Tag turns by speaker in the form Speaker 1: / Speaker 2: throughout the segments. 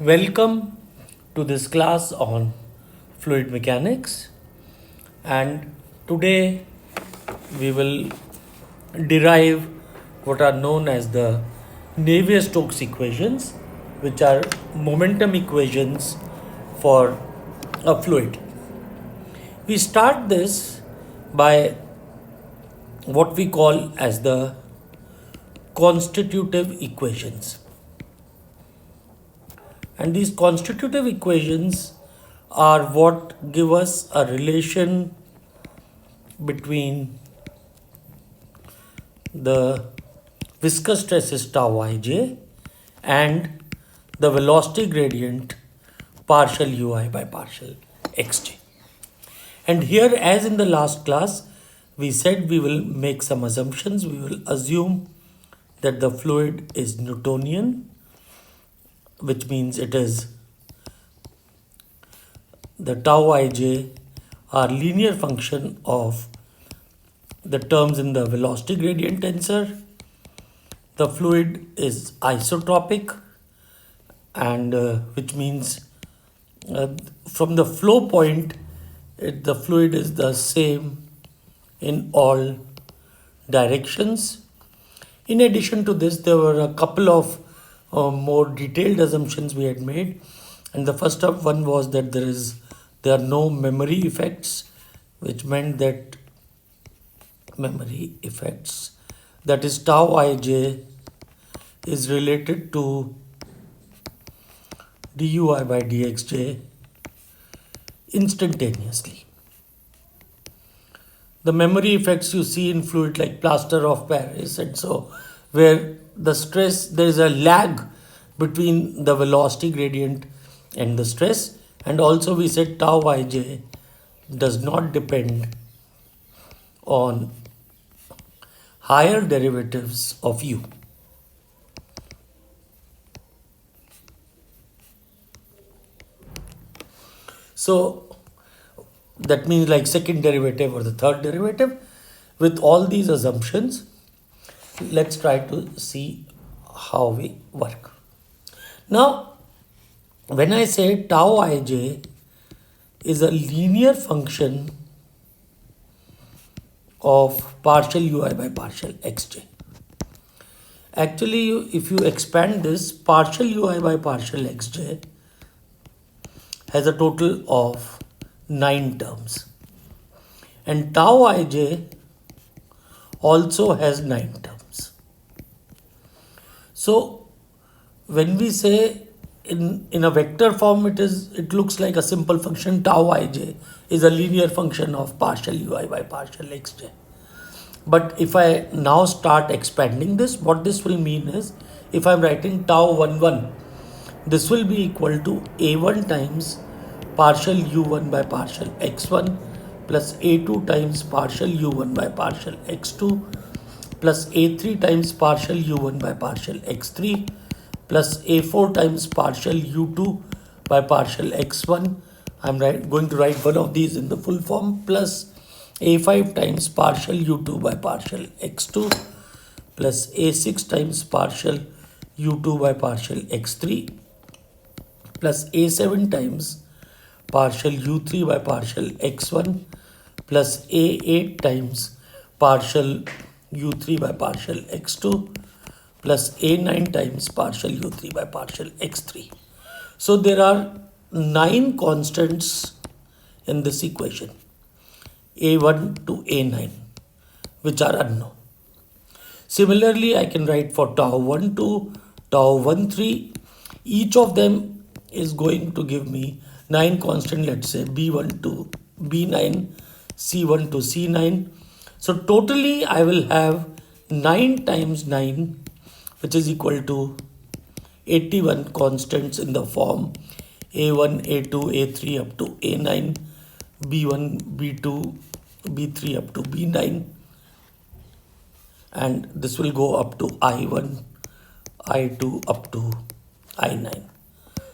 Speaker 1: Welcome to this class on fluid mechanics, and today we will derive what are known as the Navier Stokes equations, which are momentum equations for a fluid. We start this by what we call as the constitutive equations. And these constitutive equations are what give us a relation between the viscous stresses tau ij and the velocity gradient partial ui by partial xj. And here, as in the last class, we said we will make some assumptions. We will assume that the fluid is Newtonian, which means it is the tau ij are linear function of the terms in the velocity gradient tensor. The fluid is isotopic, and which means from the flow point, the fluid is the same in all directions. In addition to this, there were a couple of more detailed assumptions we had made, and the first one was that there are no memory effects, which meant that that is tau ij is related to dui by dxj instantaneously. The memory effects you see in fluid like plaster of Paris, and so where the stress, there is a lag between the velocity gradient and the stress, and also we said tau ij does not depend on higher derivatives of u. So that means like second derivative or the third derivative. With all these assumptions, let's try to see how we work. Now, when I say tau ij is a linear function of partial ui by partial xj. Actually, if you expand this, partial ui by partial xj has a total of 9 terms, and tau ij also has 9 terms. So when we say in a vector form, it looks like a simple function. Tau ij is a linear function of partial ui by partial xj. But if I now start expanding this, what this will mean is, if I'm writing tau 11, this will be equal to a1 times partial u1 by partial x1 plus a2 times partial u1 by partial x2 plus a3 times partial u1 by partial x3 plus a4 times partial u2 by partial x1. I'm going to write one of these in the full form, plus a5 times partial u2 by partial x2 plus a6 times partial u2 by partial x3 plus a7 times partial u3 by partial x1 plus a8 times partial u3 by partial x2 plus a9 times partial u3 by partial x3. So there are 9 constants in this equation, a1 to a9, which are unknown. Similarly, I can write for tau 12, tau 13. Each of them is going to give me 9 constant, let's say b1 to b9, c1 to c9. So totally I will have 9 times 9, which is equal to 81 constants in the form a1, a2, a3 up to a9, b1, b2, b3 up to b9, and this will go up to I1, I2 up to I9.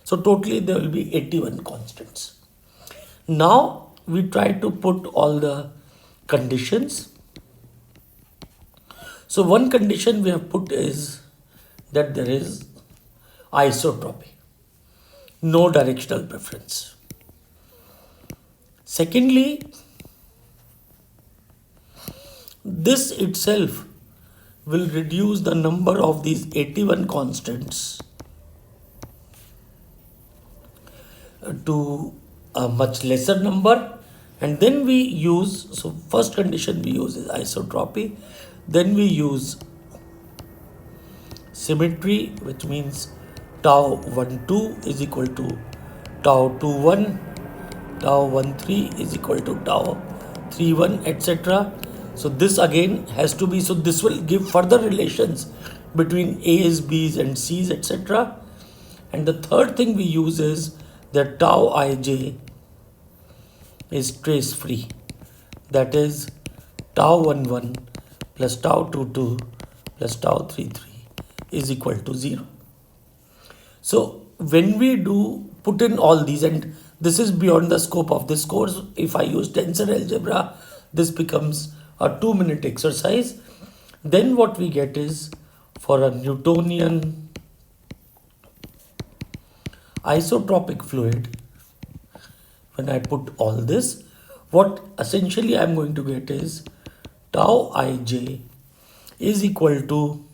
Speaker 1: So totally there will be 81 constants. Now we try to put all the conditions. So one condition we have put is that there is isotropy. no directional preference. Secondly, this itself will reduce the number of these 81 constants to a much lesser number. And then we use, so first condition we use is isotropy, then we use symmetry, which means tau 12 is equal to tau 21, tau 13 is equal to tau 31, etc. So this again has to be, so this will give further relations between A's, B's and C's, etc. And the third thing we use is that tau ij is trace free. That is tau 11 plus tau 22 plus tau 33 is equal to 0. So when we do put in all these, and this is beyond the scope of this course, if I use tensor algebra, this becomes a 2-minute exercise. Then what we get is, for a Newtonian isotropic fluid, when I put all this, what essentially I'm going to get is tau ij is equal to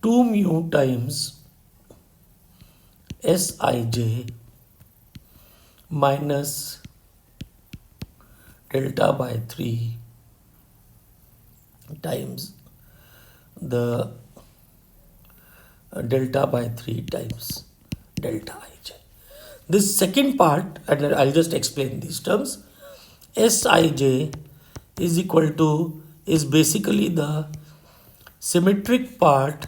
Speaker 1: 2 mu times Sij minus delta by 3 times the delta by 3 times delta ij. This second part, and I'll just explain these terms, Sij is equal to, is basically the symmetric part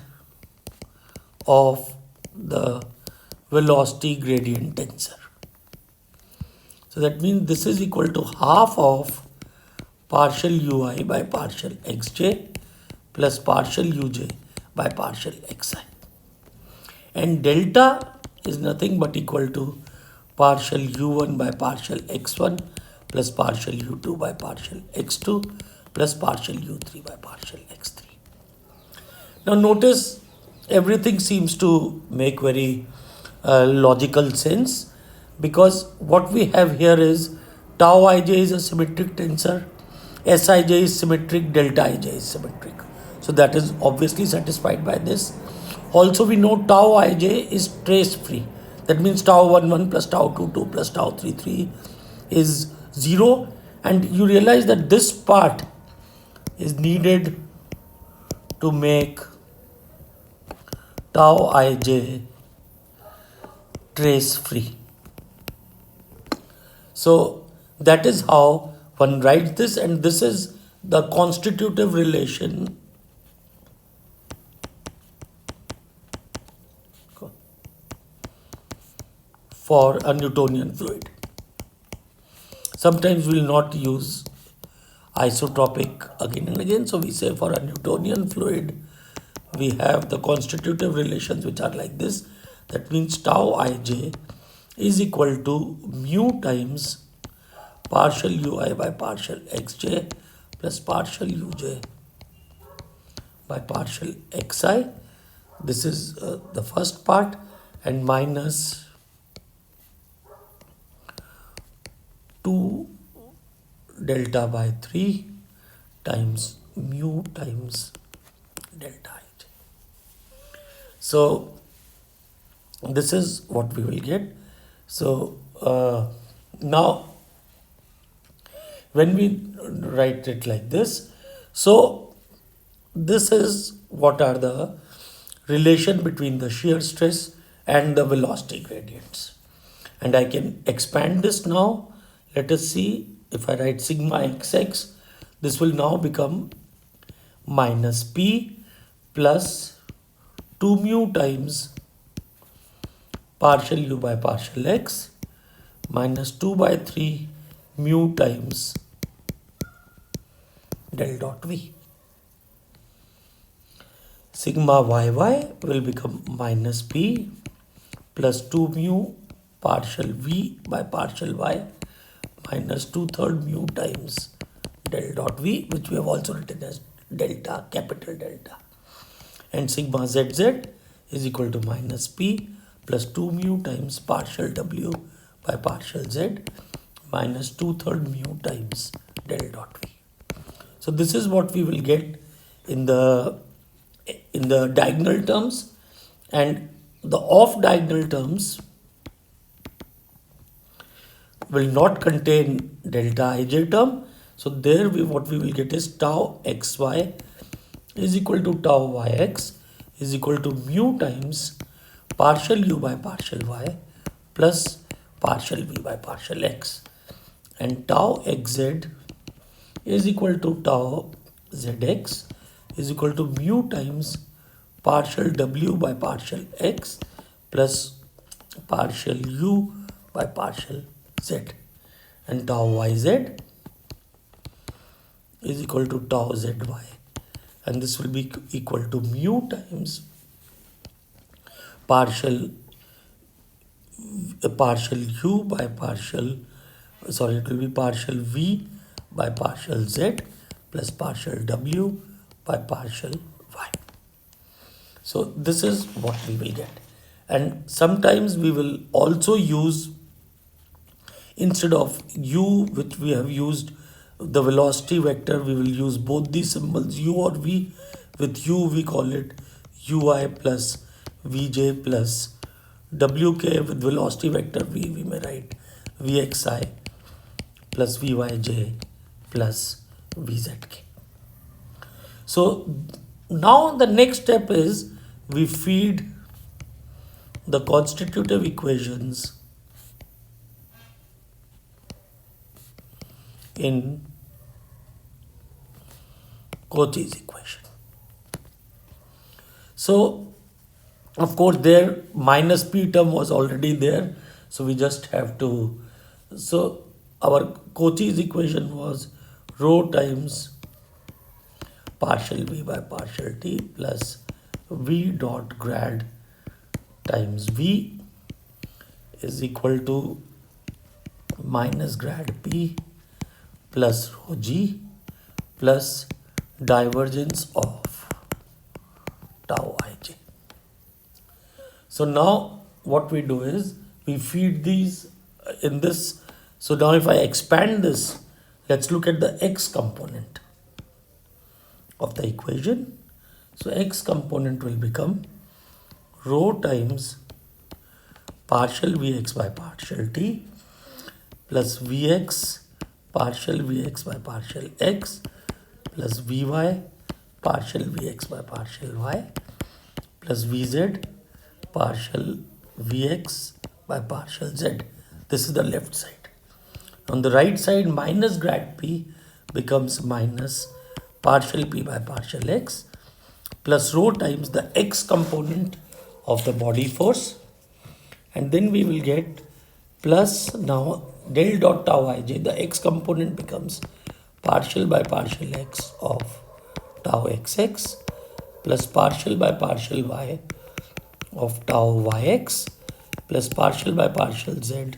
Speaker 1: of the velocity gradient tensor. So that means this is equal to half of partial ui by partial xj plus partial uj by partial xi. And delta is nothing but equal to partial u1 by partial x1 plus partial u2 by partial x2 plus partial u3 by partial x3. Now notice everything seems to make very logical sense, because what we have here is tau ij is a symmetric tensor, Sij is symmetric, delta ij is symmetric. So that is obviously satisfied by this. Also we know tau ij is trace free. That means tau 11 plus tau 22 plus tau 33 is 0, and you realize that this part is needed to make tau ij trace free. So that is how one writes this, and this is the constitutive relation for a Newtonian fluid. Sometimes we will not use isotropic again and again, so we say for a Newtonian fluid we have the constitutive relations which are like this. That means tau ij is equal to mu times partial ui by partial xj plus partial uj by partial xi. This is the first part, and minus 2 delta by 3 times mu times delta ij. So this is what we will get. So now when we write it like this, so this is what are the relation between the shear stress and the velocity gradients. And I can expand this now. Let us see, if I write sigma xx, this will now become minus p plus 2 mu times partial u by partial x minus 2 by 3 mu times del dot v. Sigma yy will become minus p plus 2 mu partial v by partial y minus 2/3 mu times del dot v, which we have also written as delta, capital delta. And sigma zz is equal to minus p plus 2 mu times partial w by partial z minus 2/3 mu times del dot v. So this is what we will get in the diagonal terms, and the off diagonal terms will not contain delta ij term. So there what we will get is tau xy is equal to tau yx is equal to mu times partial u by partial y plus partial v by partial x, and tau xz is equal to tau zx is equal to mu times partial w by partial x plus partial u by partial z, and tau yz is equal to tau zy, and this will be equal to mu times partial u by partial, sorry, it will be partial v by partial z plus partial w by partial y. So this is what we will get, and sometimes we will also use, instead of u which we have used the velocity vector, we will use both these symbols u or v. With u we call it ui plus vj plus wk. With velocity vector v we may write vxi plus vyj plus vzk. So now the next step is we feed the constitutive equations in Cauchy's equation. So of course there minus p term was already there, so we just have to, so our Cauchy's equation was rho times partial v by partial t plus v dot grad times v is equal to minus grad p plus rho g plus divergence of tau ij. So now what we do is we feed these in this. So now if I expand this, let's look at the x component of the equation. So x component will become rho times partial vx by partial t plus vx partial vx by partial x plus vy partial vx by partial y plus vz partial vx by partial z. This is the left side. On the right side, minus grad p becomes minus partial p by partial x plus rho times the x component of the body force, and then we will get plus now del dot tau ij, the x component becomes partial by partial x of tau xx plus partial by partial y of tau yx plus partial by partial z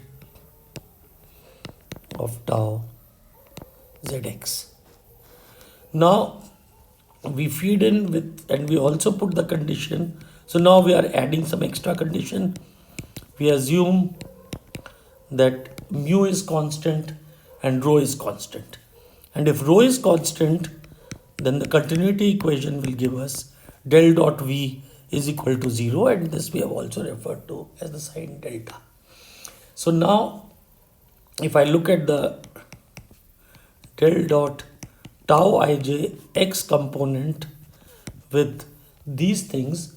Speaker 1: of tau zx. Now we feed in with, and we also put the condition. So now we are adding some extra condition. We assume that mu is constant and rho is constant, and if rho is constant, then the continuity equation will give us del dot v is equal to 0, and this we have also referred to as the sign delta. So now if I look at the del dot tau ij x component with these things,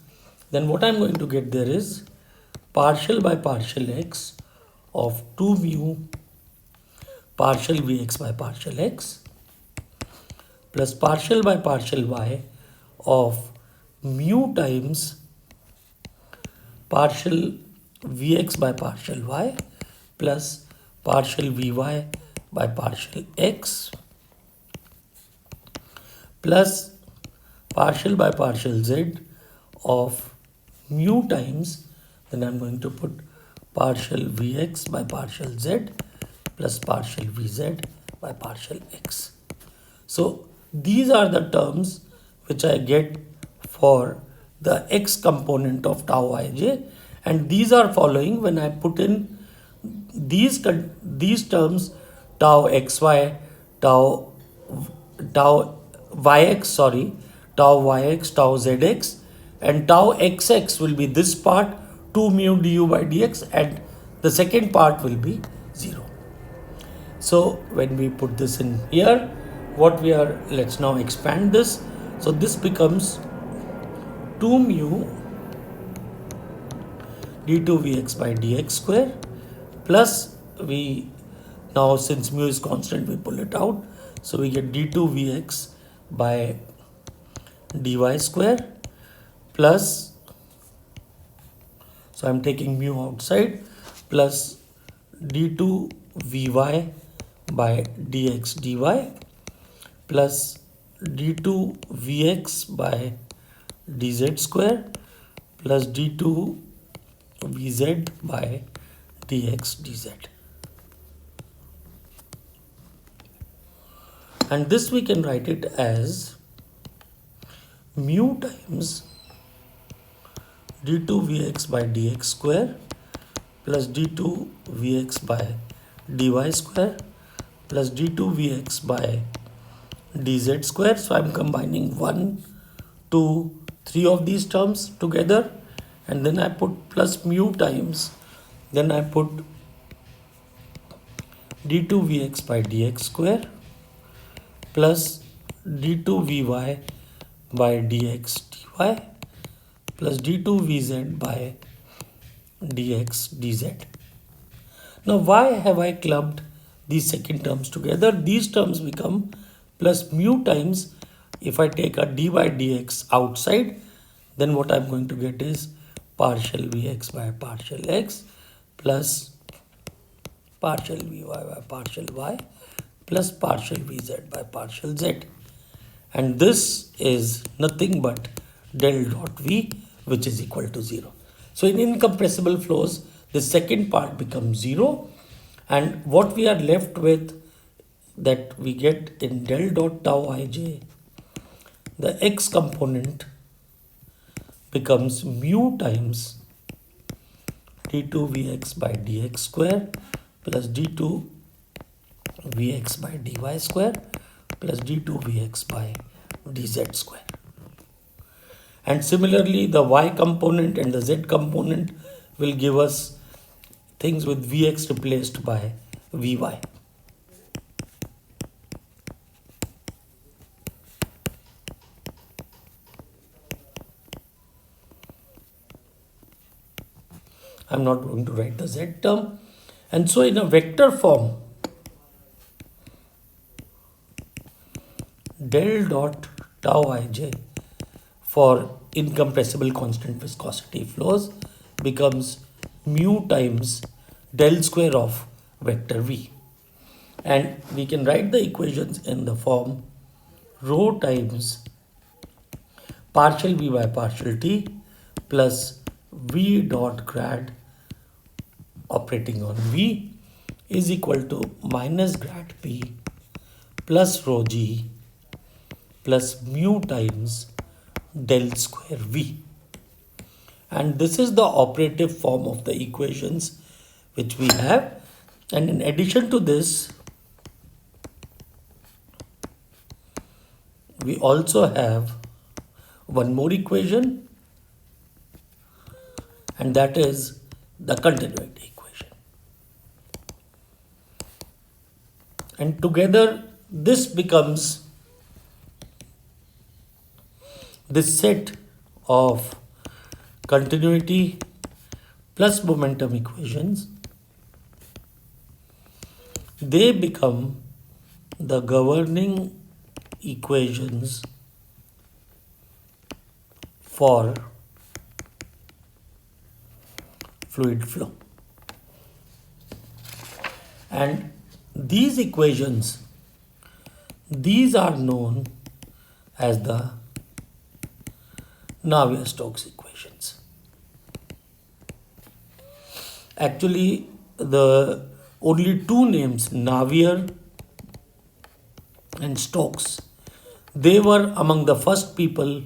Speaker 1: then what I'm going to get there is partial by partial x of 2 mu partial vx by partial x plus partial by partial y of mu times partial vx by partial y plus partial vy by partial x plus partial by partial z of mu times, then I'm going to put partial vx by partial z plus partial vz by partial x. So these are the terms which I get for the x component of tau ij, And these are following when I put in these terms, tau xy, tau tau yx, sorry, tau yx, tau zx, and tau xx will be this part 2 mu du by dx, and the second part will be 0. So when we put this in here, what we are, let's now expand this. So this becomes 2 mu d2 vx by dx square plus we, now since mu is constant we pull it out, so we get d2 vx by dy square plus, so I'm taking mu outside, plus d2 vy by dx dy plus d2 vx by dz square plus d2 vz by dx dz. And this we can write it as mu times d2 vx by dx square plus d2 vx by dy square plus d2 vx by dz square. So I'm combining 1, 2, 3 of these terms together, and then I put plus mu times, then I put d2 vx by dx square plus d2 vy by dx dy plus d2 vz by dx dz. Now why have I clubbed these second terms together? These terms become plus mu times, if I take a d by dx outside, then what I'm going to get is partial vx by partial x plus partial vy by partial y plus partial vz by partial z. And this is nothing but del dot v, which is equal to 0. So in incompressible flows, the second part becomes 0, and what we are left with, that we get in del dot tau ij, the x component becomes mu times d2 vx by dx square plus d2 vx by dy square plus d2 vx by dz square. And similarly, the y component and the z component will give us things with vx replaced by vy. I'm not going to write the z term. And so in a vector form, del dot tau ij for incompressible constant viscosity flows becomes mu times del square of vector v. And we can write the equations in the form rho times partial v by partial t plus v dot grad operating on v is equal to minus grad p plus rho g plus mu times del square v. And this is the operative form of the equations which we have. And in addition to this, we also have one more equation, and that is the continuity equation. And together this becomes this set of continuity plus momentum equations. They become the governing equations for fluid flow. And these equations, these are known as the Navier Stokes equations. Actually, the only two names, Navier and Stokes, they were among the first people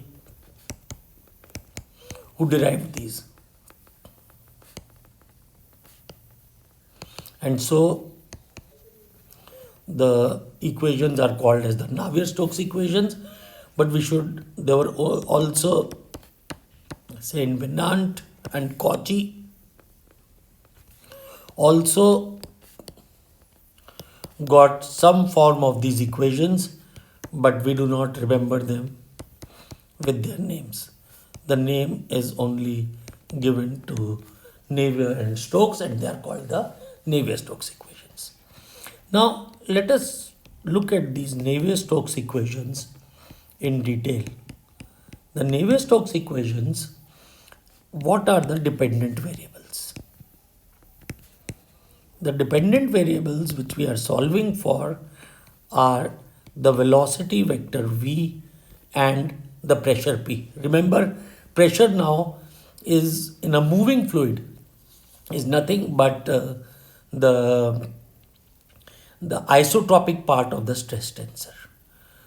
Speaker 1: who derived these. And so the equations are called as the Navier Stokes equations, but there were also Saint Venant and Cauchy also got some form of these equations, but we do not remember them with their names. The name is only given to Navier and Stokes, and they are called the Navier Stokes equations. Now let us look at these Navier Stokes equations in detail. The Navier Stokes equations, what are the dependent variables? The dependent variables which we are solving for are the velocity vector v and the pressure p. Remember, pressure now is in a moving fluid is nothing but the isotopic part of the stress tensor.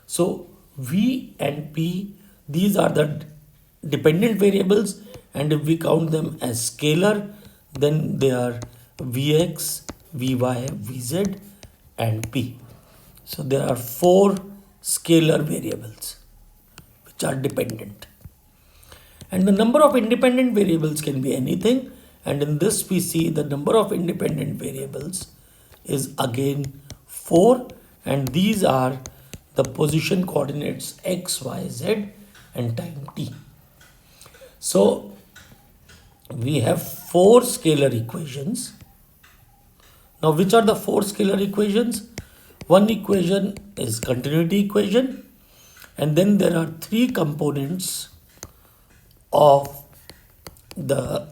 Speaker 1: So v and p, these are the dependent variables, and if we count them as scalar, then they are vx, vy, vz and p. So there are 4 scalar variables which are dependent. And the number of independent variables can be anything, and in this we see the number of independent variables is again 4, and these are the position coordinates x, y, z and time t. So we have 4 scalar equations. Now which are the 4 scalar equations? One equation is continuity equation, and then there are 3 components of the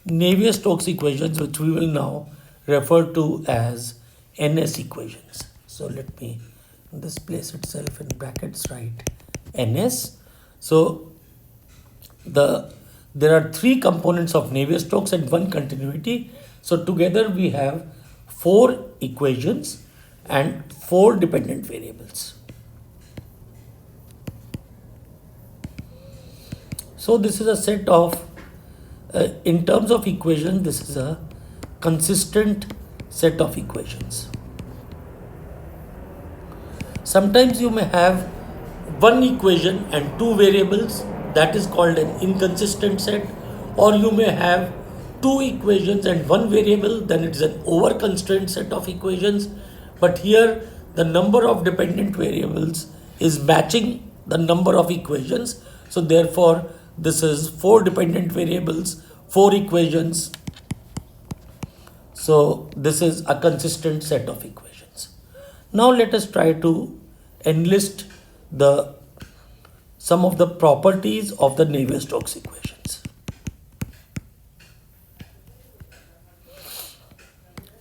Speaker 1: Navier Stokes equations, which we will now refer to as NS equations. So let me this place itself in brackets, write NS. So there are 3 components of Navier Stokes and 1 continuity. So together we have 4 equations and 4 dependent variables. So this is a set of, in terms of equation, this is a consistent set of equations. Sometimes you may have one equation and 2 variables, that is called an inconsistent set, or you may have 2 equations and 1 variable, then it is an over-constrained set of equations. But here the number of dependent variables is matching the number of equations. So therefore this is 4 dependent variables, 4 equations. So this is a consistent set of equations. Now let us try to enlist some of the properties of the Navier Stokes equations.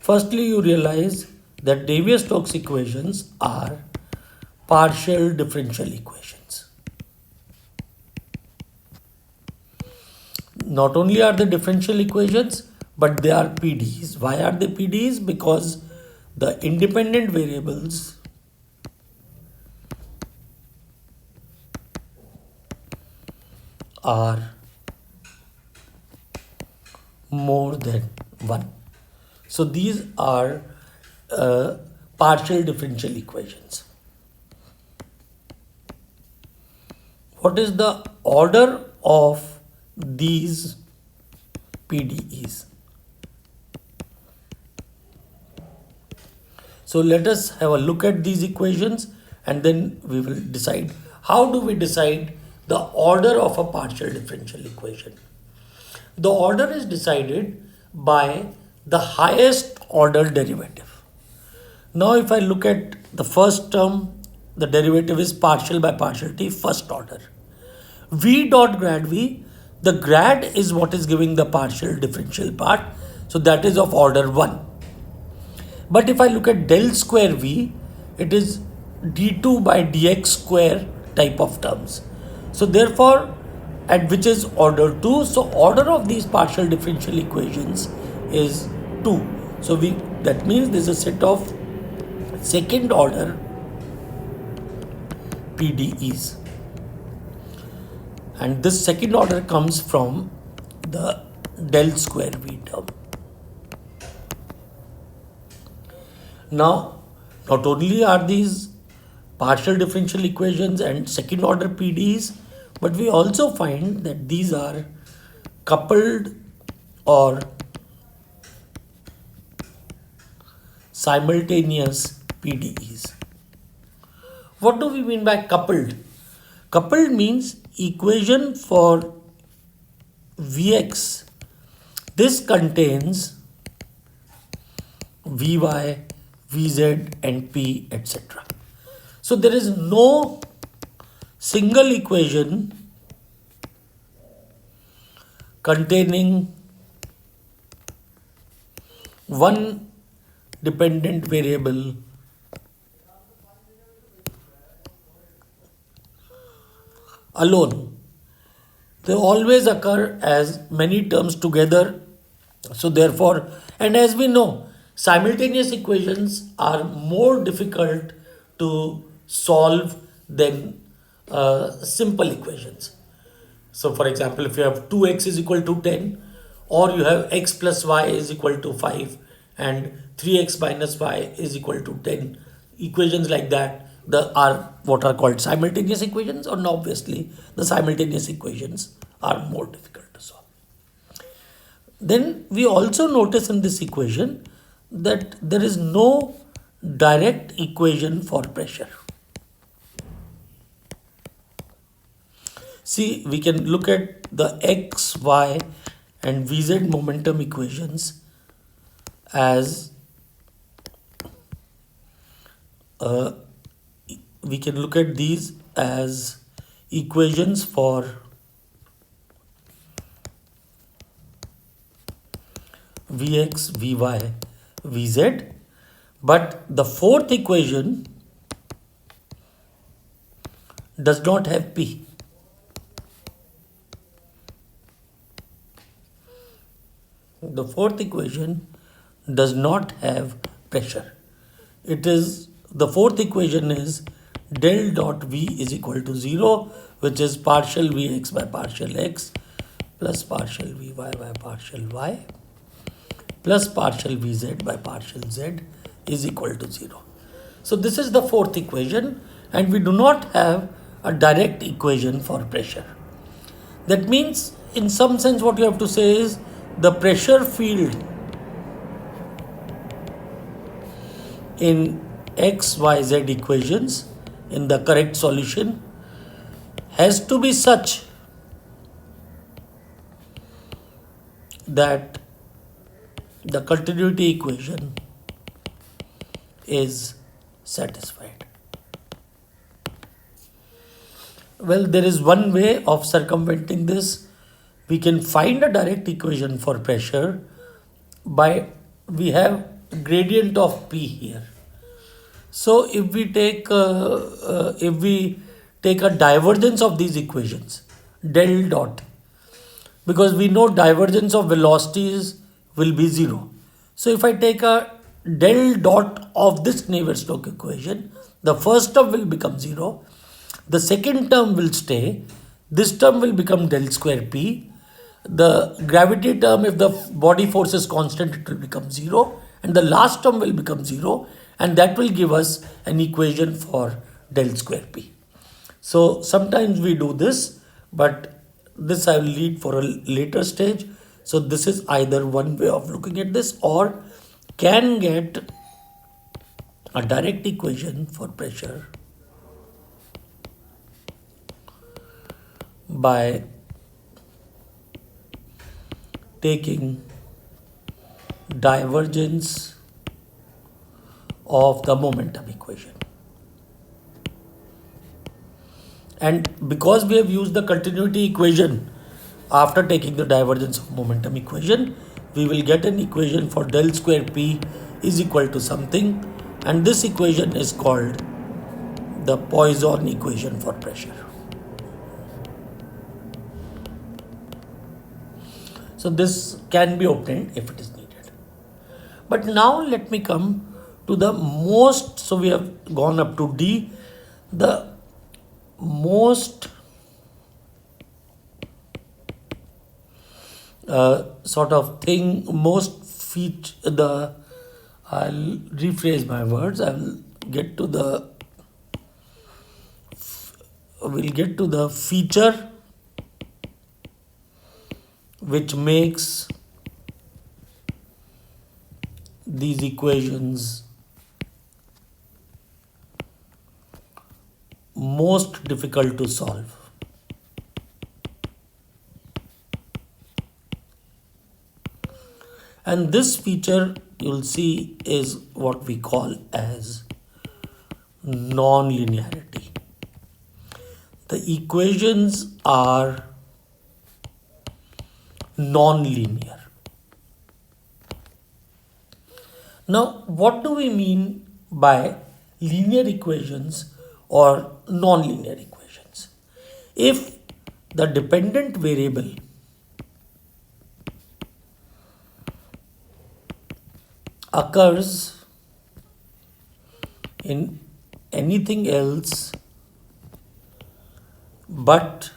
Speaker 1: Firstly, you realize that Navier Stokes equations are partial differential equations. Not only are they differential equations, but they are PDEs. Why are they PDEs? Because the independent variables are more than 1. So these are partial differential equations. What is the order of these PDEs? So let us have a look at these equations and then we will decide. How do we decide the order of a partial differential equation? The order is decided by the highest order derivative. Now if I look at the first term, the derivative is partial by partial t, first order. V dot grad v, the grad is what is giving the partial differential part, so that is of order 1. But if I look at del square v, it is d2 by dx square type of terms. So therefore, at which is order 2, so order of these partial differential equations is 2. So that means there is a set of second order PDEs. And this second order comes from the del square v term. Now, not only are these partial differential equations and second order PDEs, but we also find that these are coupled or simultaneous PDEs. What do we mean by coupled? Coupled means equation for Vx. This contains Vy, Vz and P, etc. So there is no single equation containing one dependent variable alone. They always occur as many terms together. So therefore, and as we know, simultaneous equations are more difficult to solve than simple equations. So for example, if you have 2x is equal to 10, or you have x plus y is equal to 5 and 3x minus y is equal to 10, equations like that are what are called simultaneous equations, and obviously the simultaneous equations are more difficult to solve. Then we also notice in this equation that there is no direct equation for pressure. See, we can look at the x, y and vz momentum equations as we can look at these as equations for Vx, Vy, Vz, but the fourth equation does not have P. The fourth equation does not have pressure. The fourth equation is del dot V is equal to 0, which is partial Vx by partial x plus partial Vy by partial y plus partial Vz by partial z is equal to 0. So this is the fourth equation, and we do not have a direct equation for pressure. That means, in some sense, what you have to say is the pressure field in x, y, z equations in the correct solution has to be such that the continuity equation is satisfied. Well, there is one way of circumventing this. We can find a direct equation for pressure by, we have gradient of P here. So if we take a divergence of these equations, del dot, because we know divergence of velocities will be 0. So if I take a del dot of this Navier Stokes equation, the first term will become 0, the second term will stay, this term will become del square P, the gravity term, if the body force is constant, it will become 0, and the last term will become 0, and that will give us an equation for del square P. So sometimes we do this, but this I will leave for a later stage. So this is either one way of looking at this, or can get a direct equation for pressure by taking divergence of the momentum equation. And because we have used the continuity equation after taking the divergence of momentum equation, we will get an equation for del square P is equal to something, and this equation is called the Poisson equation for pressure. So this can be obtained if it is needed. But now let me come to the most, so we have gone up to D, the most sort of thing, most feature, I'll rephrase my words. Get to the we'll get to the feature which makes these equations most difficult to solve. And this feature you'll see is what we call as non-linearity. The equations are non-linear. Now, what do we mean by linear equations or non-linear equations? If the dependent variable occurs in anything else but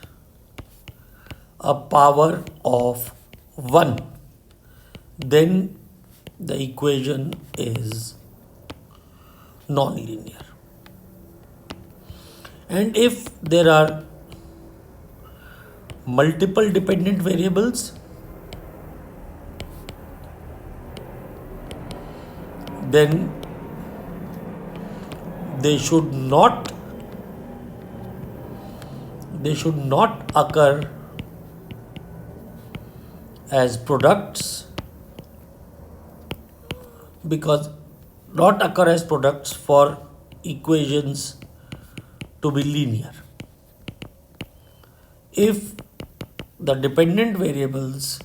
Speaker 1: a power of 1, then the equation is non-linear. And if there are multiple dependent variables, then they should not occur as products, because not occur as products for equations to be linear. If the dependent variables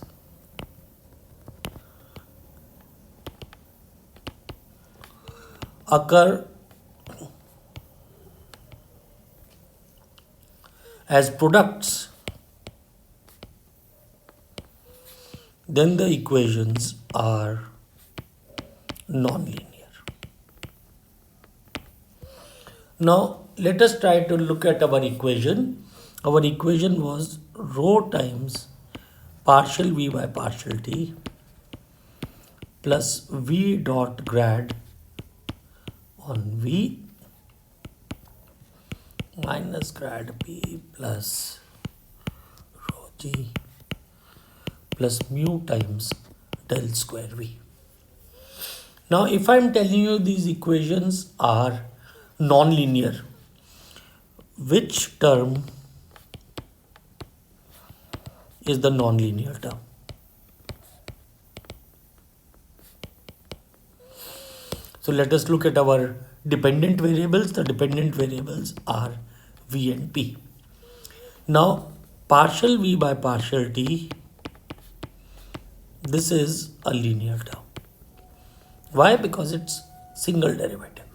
Speaker 1: occur as products, then the equations are non-linear. Now let us try to look at our equation. Our equation was rho times partial v by partial t plus v dot grad on v minus grad p plus rho g plus mu times del square v. Now if I am telling you these equations are non-linear, which term is the non-linear term? So let us look at our dependent variables. The dependent variables are v and p. Now partial v by partial t, this is a linear term. Why? Because it's single derivative.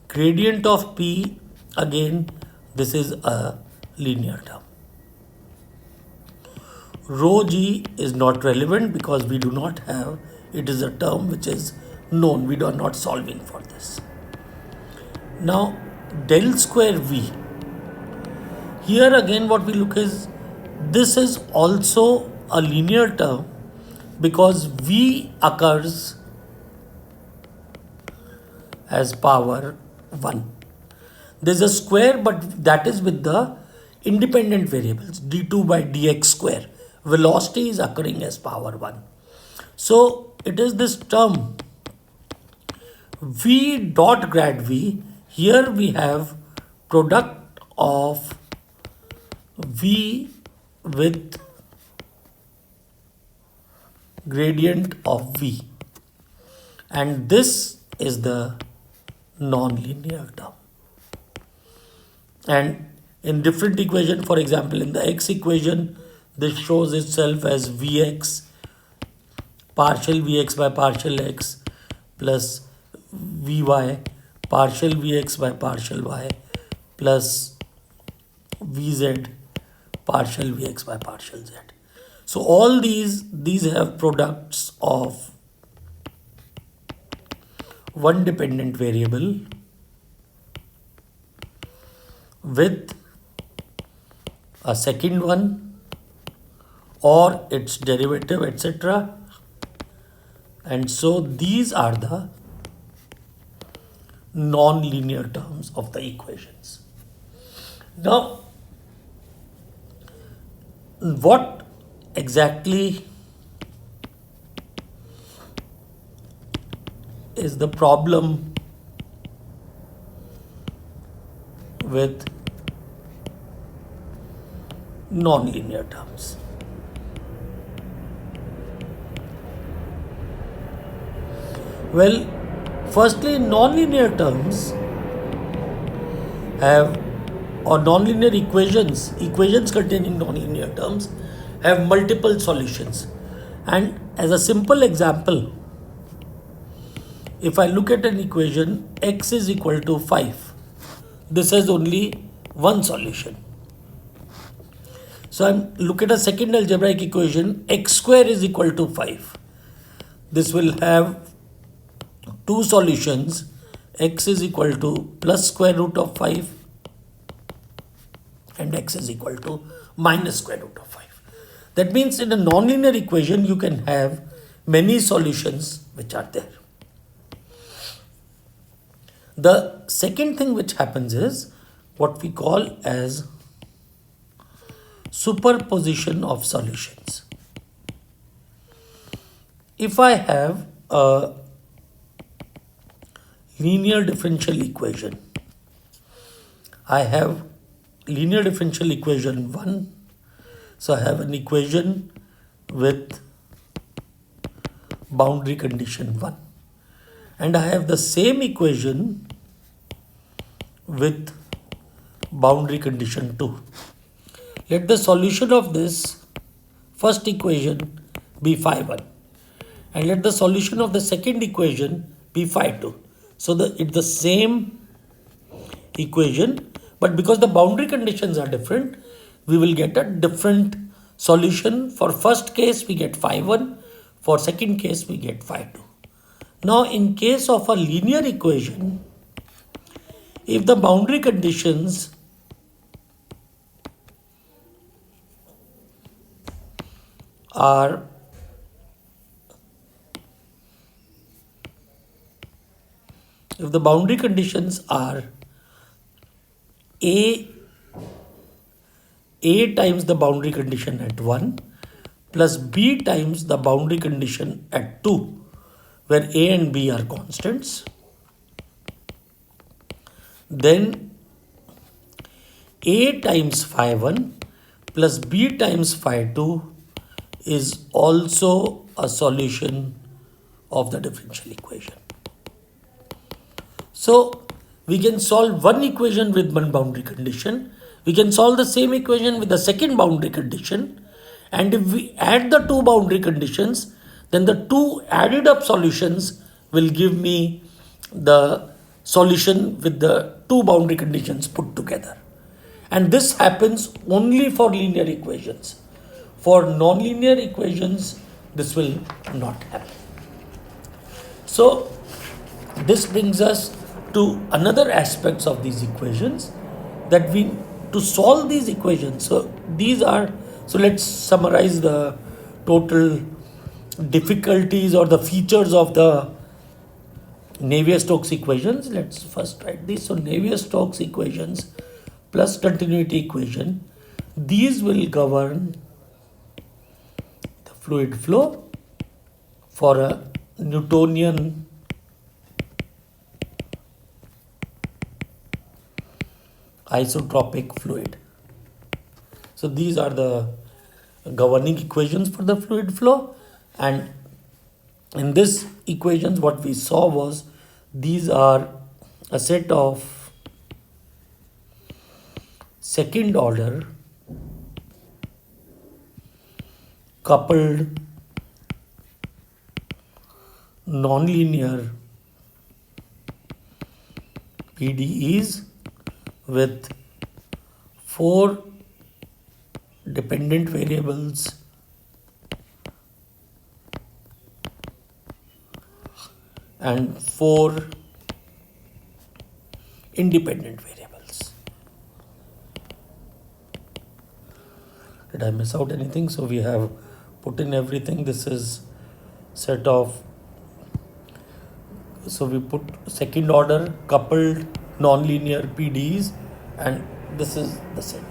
Speaker 1: Gradient of p, again this is a linear term. Rho g is not relevant because we do not have, it is a term which is known, we are not solving for this. Now del square v, here again what we look is, this is also a linear term because v occurs as power 1. There is a square, but that is with the independent variables d2 by dx square. Velocity is occurring as power 1. So it is this term v dot grad v. Here we have product of v with gradient of v, and this is the non-linear term. And in different equation, for example in the x equation, this shows itself as vx partial vx by partial x plus vy partial vx by partial y plus vz partial vx by partial z. So all these have products of one dependent variable with a second one or its derivative, etc., And so these are the non-linear terms of the equations. Now, what exactly is the problem with non-linear terms? Well, firstly, non-linear terms have, or non-linear equations containing non-linear terms have multiple solutions. And as a simple example, if I look at an equation x is equal to 5, this has only one solution. So I look at a second algebraic equation, x square is equal to 5. This will have two solutions, x is equal to plus square root of 5 and x is equal to minus square root of 5. That means in a nonlinear equation you can have many solutions which are there. The second thing which happens is what we call as superposition of solutions. If I have a linear differential equation, I have linear differential equation 1. So I have an equation with boundary condition 1. And I have the same equation with boundary condition 2. Let the solution of this first equation be phi1 and let the solution of the second equation be phi2. So it's the same equation, but because the boundary conditions are different, we will get a different solution. For first case we get phi1, for second case we get phi2. Now in case of a linear equation, if the boundary conditions are a times the boundary condition at 1 plus b times the boundary condition at 2, where a and b are constants, then a times phi1 plus b times phi2 is also a solution of the differential equation. So we can solve one equation with one boundary condition. We can solve the same equation with the second boundary condition. And if we add the two boundary conditions, then the two added up solutions will give me the solution with the two boundary conditions put together. And this happens only for linear equations. For nonlinear equations, this will not happen. So this brings us to another aspects of these equations, that to solve these equations. So let's summarize the total difficulties or the features of the Navier Stokes equations. Let's first write this. So Navier Stokes equations plus continuity equation, these will govern the fluid flow for a Newtonian isotopic fluid. So these are the governing equations for the fluid flow, and in this equations what we saw was these are a set of second order coupled nonlinear PDEs with 4 dependent variables and 4 independent variables. Did I miss out anything? So we have put in everything. This is set of So we put second order coupled nonlinear PDEs, and this is the set.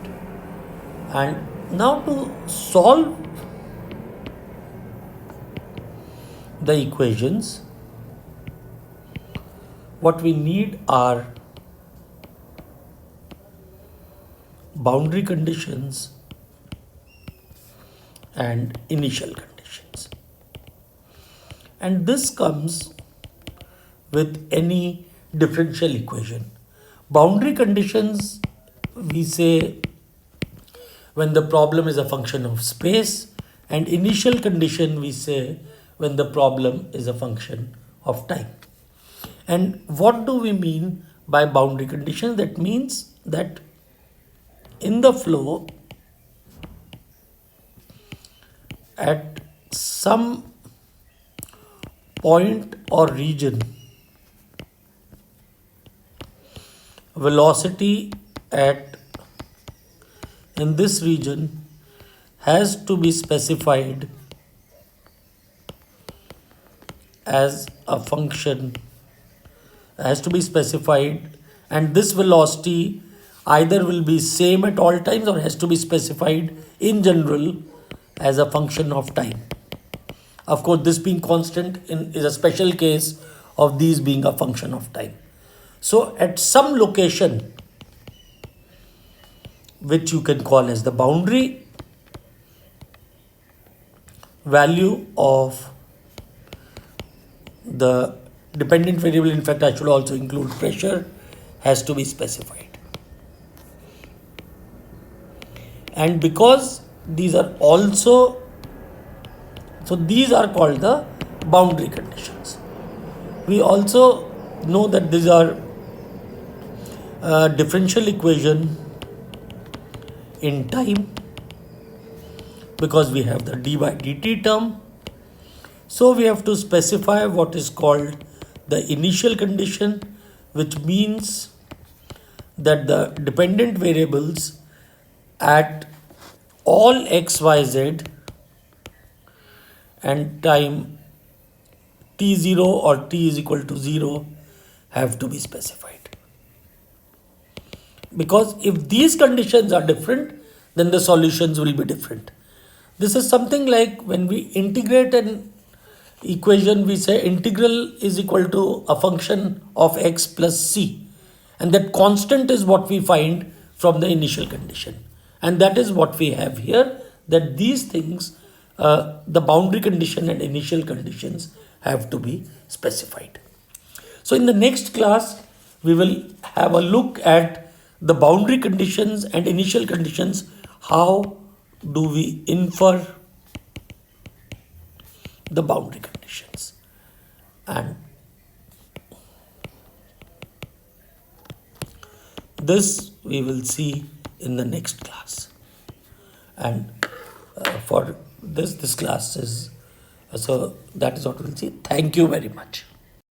Speaker 1: And now to solve the equations, what we need are boundary conditions and initial conditions. And this comes with any differential equation. Boundary conditions, we say when the problem is a function of space, and initial condition we say when the problem is a function of time. And what do we mean by boundary condition? That means that in the flow, at some point or region, velocity in this region has to be specified as a function, and this velocity either will be same at all times or has to be specified in general as a function of time. Of course, this being constant is a special case of these being a function of time. So at some location, which you can call as the boundary, value of the dependent variable, in fact I should also include pressure, has to be specified. And because these are also, so these are called the boundary conditions. We also know that these are differential equation in time, because we have the d by dt term. So we have to specify what is called the initial condition, which means that the dependent variables at all x, y, z and time t0 or t is equal to 0 have to be specified. Because if these conditions are different, then the solutions will be different. This is something like when we integrate an equation, we say integral is equal to a function of x plus c, and that constant is what we find from the initial condition. And that is what we have here, that these things, the boundary condition and initial conditions have to be specified. So in the next class, we will have a look at the boundary conditions and initial conditions. How do we infer the boundary conditions? And this we will see in the next class. And for this class is, so that is what we'll see. Thank you very much.